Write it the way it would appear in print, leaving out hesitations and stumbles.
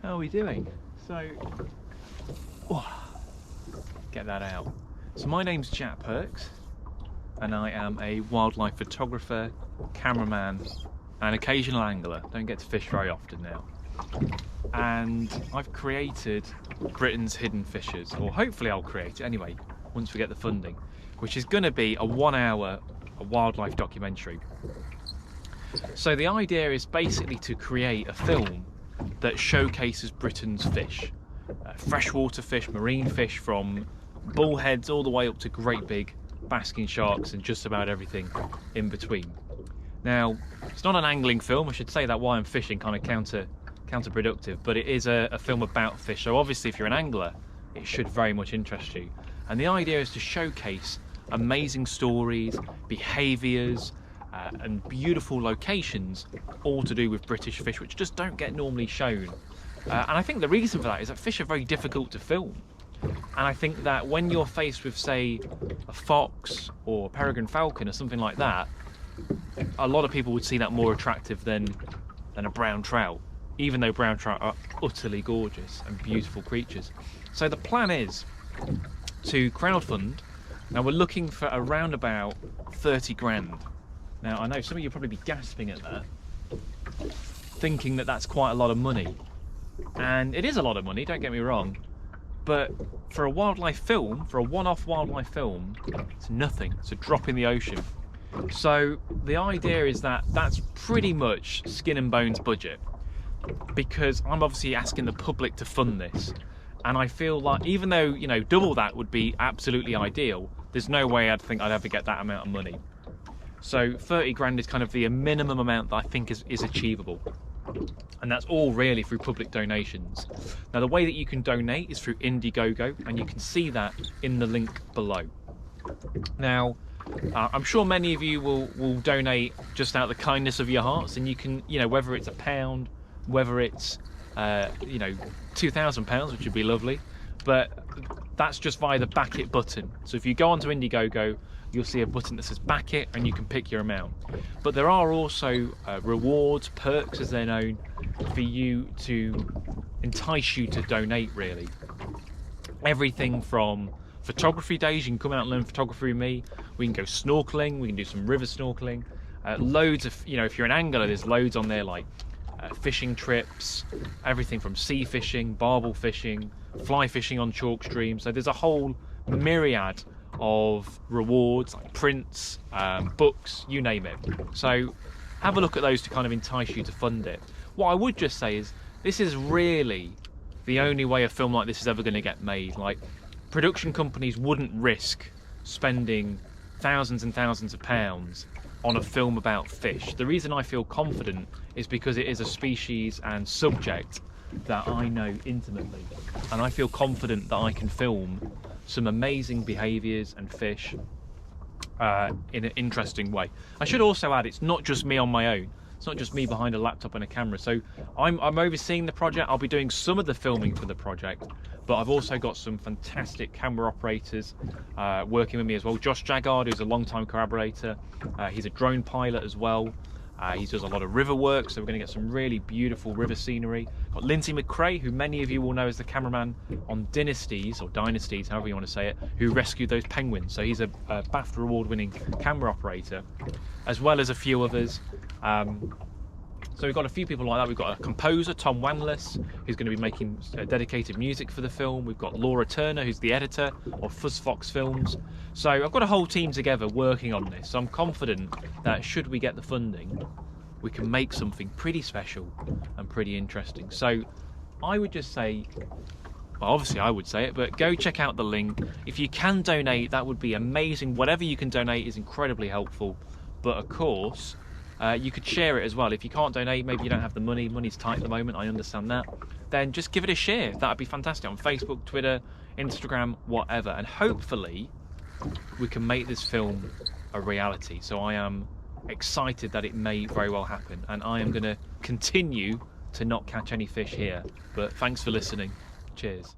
How are we doing? So, get that out. So my name's Jack Perks, and I am a wildlife photographer, cameraman, and occasional angler. Don't get to fish very often now. And I've created Britain's Hidden Fishes, or hopefully I'll create it anyway, once we get the funding, which is going to be a 1 hour wildlife documentary. So the idea is basically to create a film that showcases Britain's fish. Freshwater fish, marine fish, from bullheads all the way up to great big basking sharks and just about everything in between. Now, it's not an angling film, I should say that while I'm fishing, kind of counterproductive, but it is a film about fish, so obviously if you're an angler, it should very much interest you. And the idea is to showcase amazing stories, behaviours, and beautiful locations, all to do with British fish, which just don't get normally shown. And I think the reason for that is that fish are very difficult to film. And I think that when you're faced with, say, a fox or a peregrine falcon or something like that, a lot of people would see that more attractive than a brown trout, even though brown trout are utterly gorgeous and beautiful creatures. So the plan is to crowdfund. Now we're looking for around about 30 grand. Now I know some of you will probably be gasping at that, thinking that that's quite a lot of money. And it is a lot of money, don't get me wrong, but for a wildlife film, for a one-off wildlife film, it's nothing. It's a drop in the ocean. So the idea is that that's pretty much skin and bones budget, because I'm obviously asking the public to fund this. And I feel like, even though, you know, double that would be absolutely ideal, there's no way I'd think I'd ever get that amount of money. So 30 grand is kind of the minimum amount that I think is achievable. And that's all really through public donations. Now the way that you can donate is through Indiegogo, and you can see that in the link below. Now, I'm sure many of you will donate just out of the kindness of your hearts, and you can, you know, whether it's £1, whether it's you know, £2,000, which would be lovely, but that's just via the back it button. So if you go onto Indiegogo, you'll see a button that says back it, and you can pick your amount. But there are also rewards, perks as they're known, for you to entice you to donate, really. Everything from photography days, you can come out and learn photography with me. We can go snorkeling, we can do some river snorkeling. Loads of, you know, if you're an angler, there's loads on there, like fishing trips, everything from sea fishing, barbel fishing, fly fishing on chalk streams. So there's a whole myriad of rewards, like prints, books, you name it. So have a look at those to kind of entice you to fund it. What I would just say is, this is really the only way a film like this is ever going to get made. Like, production companies wouldn't risk spending thousands and thousands of pounds on a film about fish. The reason I feel confident is because it is a species and subject that I know intimately, and I feel confident that I can film some amazing behaviours and fish in an interesting way. I should also add, it's not just me on my own. It's not just me behind a laptop and a camera. So I'm overseeing the project. I'll be doing some of the filming for the project, but I've also got some fantastic camera operators working with me as well. Josh Jaggard, who's a long-time collaborator, he's a drone pilot as well. He does a lot of river work, so we're going to get some really beautiful river scenery. Got Lindsay McCrae, who many of you will know as the cameraman on Dynasties, or Dynasties, however you want to say it, who rescued those penguins. So he's a BAFTA award-winning camera operator, as well as a few others. So we've got a few people like that. We've got a composer, Tom Wanless, who's going to be making dedicated music for the film. We've got Laura Turner, who's the editor of Fuzz Fox Films. So I've got a whole team together working on this. So I'm confident that should we get the funding, we can make something pretty special and pretty interesting. So I would just say, well, obviously I would say it, but go check out the link. If you can donate, that would be amazing. Whatever you can donate is incredibly helpful. But of course, you could share it as well. If you can't donate, maybe you don't have the money, money's tight at the moment, I understand that, then just give it a share. That'd be fantastic on Facebook, Twitter, Instagram, whatever. And hopefully we can make this film a reality. So I am excited that it may very well happen, and I am going to continue to not catch any fish here. But thanks for listening. Cheers.